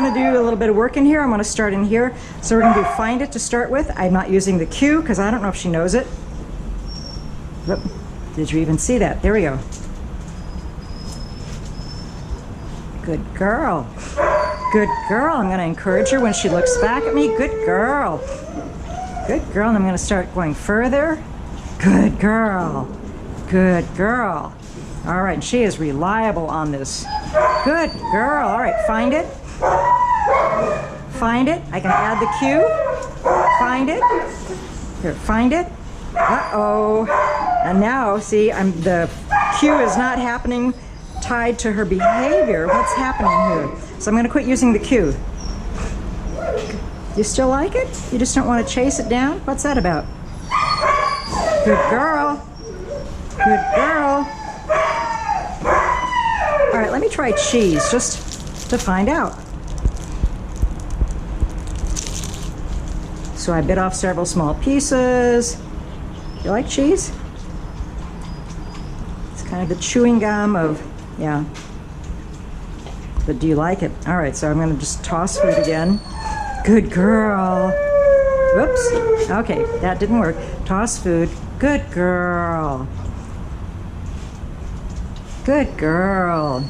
going to do a little bit of work in here. I'm going to start in here. So we're going to do find it to start with. I'm not using the cue because I don't know if she knows it. Whoop. Did you even see that? There we go. Good girl. Good girl. I'm going to encourage her when she looks back at me. Good girl. Good girl. And I'm going to start going further. Good girl. Good girl. All right, she is reliable on this. Good girl. All right, find it. Find it. I can add the cue. Find it. Here, find it. Uh-oh. And now, see, the cue is not happening tied to her behavior. What's happening here? So I'm going to quit using the cue. You still like it? You just don't want to chase it down? What's that about? Good girl. Good girl. All right, let me try cheese just to find out. So I bit off several small pieces. You like cheese? It's kind of the chewing gum of, yeah. But do you like it? All right, so I'm going to just toss food again. Good girl. Whoops. Okay, that didn't work. Toss food. Good girl. Good girl.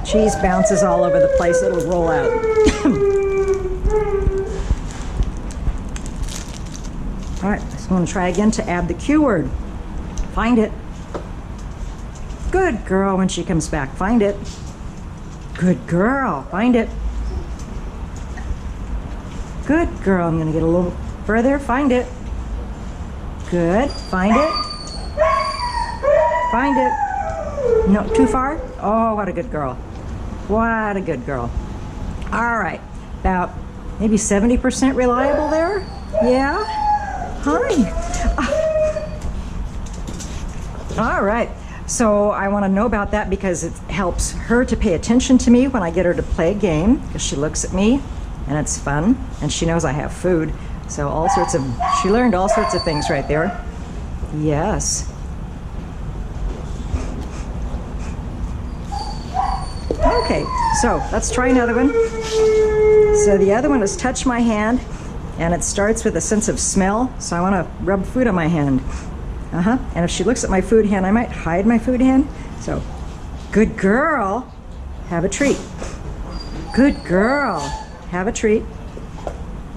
Cheese bounces all over the place. It'll roll out. All right, so I'm going to try again to add the cue word. Find it. Good girl when she comes back. Find it. Good girl. Find it. Good girl. I'm going to get a little further. Find it. Good. Find it. Find it. No, too far? Oh, what a good girl. What a good girl. All right. About maybe 70% reliable there? Yeah? Hi. All right. So I want to know about that because it helps her to pay attention to me when I get her to play a game, because she looks at me and it's fun and she knows I have food. So she learned all sorts of things right there. Yes. Okay, so let's try another one. So the other one is touch my hand, and it starts with a sense of smell. So I want to rub food on my hand. And if she looks at my food hand, I might hide my food hand. So, good girl, have a treat. Good girl, have a treat.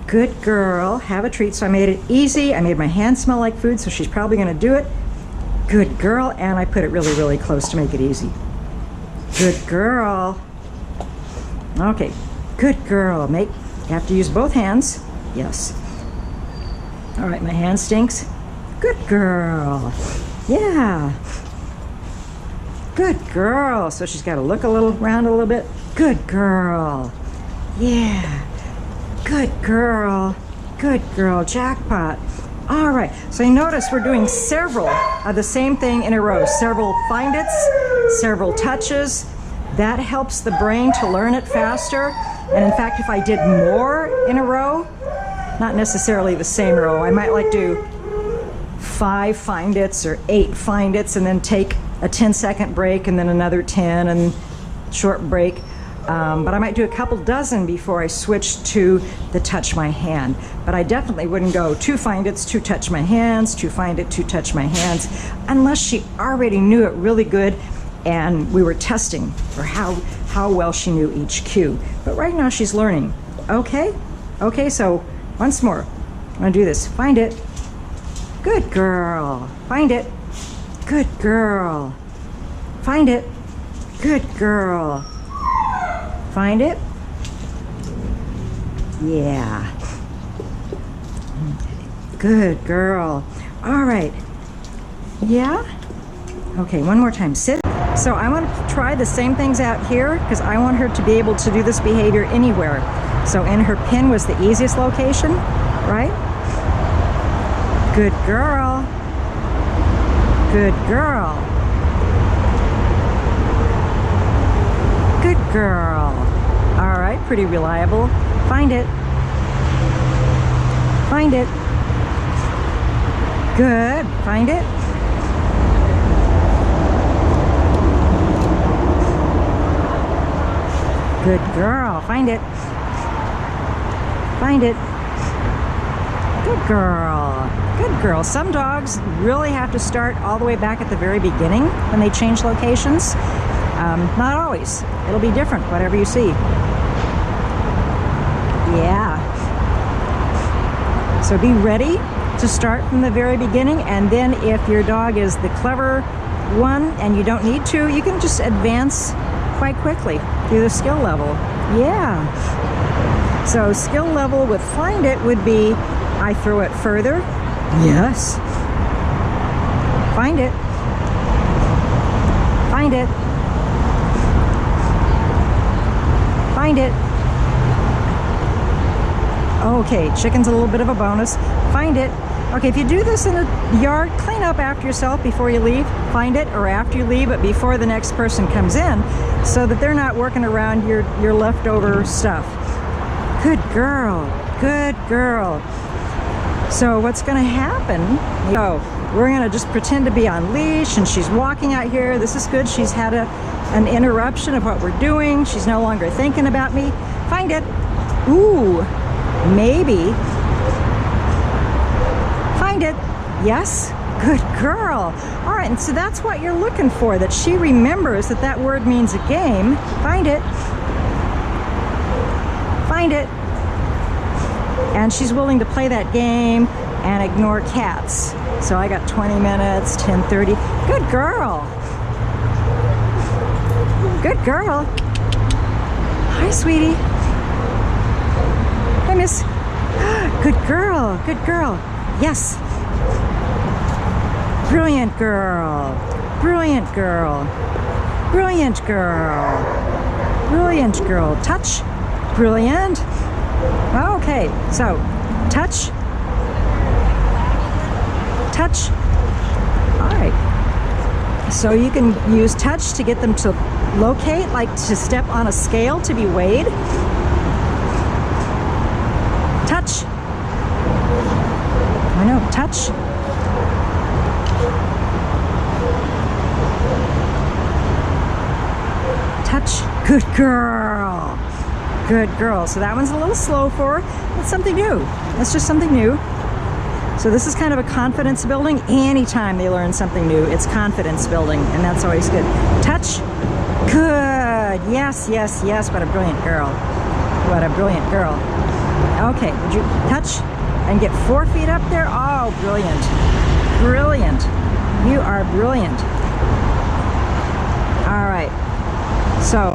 Good girl, have a treat. So I made it easy. I made my hand smell like food, so she's probably going to do it. Good girl, and I put it really, really close to make it easy. Good girl. Okay, good girl. You have to use both hands. Yes. All right, my hand stinks. Good girl. Yeah. Good girl. So she's got to look around a little bit. Good girl. Yeah. Good girl. Good girl. Jackpot. All right. So you notice we're doing several of the same thing in a row. Several find it's, several touches. That helps the brain to learn it faster. And in fact, if I did more in a row, not necessarily the same row, I might like do 5 find it's or 8 find it's and then take a 10-second break and then another 10 and short break. But I might do a couple dozen before I switch to the touch my hand. But I definitely wouldn't go 2 find it's, 2 touch my hands, 2 find it, 2 touch my hands, unless she already knew it really good and we were testing for how well she knew each cue. But right now she's learning. Okay? Okay, so once more. I'm gonna do this. Find it. Good girl. Find it. Good girl. Find it. Good girl. Find it. Yeah. Good girl. All right. Yeah? Okay, one more time. Sit. So I want to try the same things out here because I want her to be able to do this behavior anywhere. So in her pin was the easiest location, right? Good girl. Good girl. Good girl. All right, pretty reliable. Find it. Find it. Good. Find it. Good girl. Find it. Find it. Good girl. Good girl. Some dogs really have to start all the way back at the very beginning when they change locations. Not always. It'll be different, whatever you see. Yeah. So be ready to start from the very beginning, and then if your dog is the clever one and you don't need to, you can just advance quite quickly through the skill level. Yeah. So skill level with Find It would be, I throw it further. Yes. Find it. Find it. Find it. Okay, chicken's a little bit of a bonus. Find it. Okay, if you do this in the yard, clean up after yourself before you leave. Find it, or after you leave, but before the next person comes in, so that they're not working around your leftover stuff. Good girl. Good girl. So what's going to happen? So we're going to just pretend to be on leash, and she's walking out here. This is good. She's had an interruption of what we're doing. She's no longer thinking about me. Find it. Ooh, maybe. Find it. Yes. Good girl. All right, and so that's what you're looking for, that she remembers that that word means a game. Find it. Find it. And she's willing to play that game and ignore cats. So I got 20 minutes, 10:30. Good girl. Good girl. Hi, sweetie. Hi, miss. Good girl. Good girl. Yes. Brilliant girl. Brilliant girl. Brilliant girl. Brilliant girl. Touch. Brilliant. Okay, so touch. Touch. All right. So you can use touch to get them to locate, like to step on a scale to be weighed. Touch. I know, touch. Touch. Good girl. Good girl. So that one's a little slow for her. It's something new. It's just something new. So this is kind of a confidence building. Anytime they learn something new, it's confidence building, and that's always good. Touch. Good. Yes, yes, yes. What a brilliant girl. What a brilliant girl. Okay, would you touch and get 4 feet up there? Oh, brilliant. Brilliant. You are brilliant. All right. So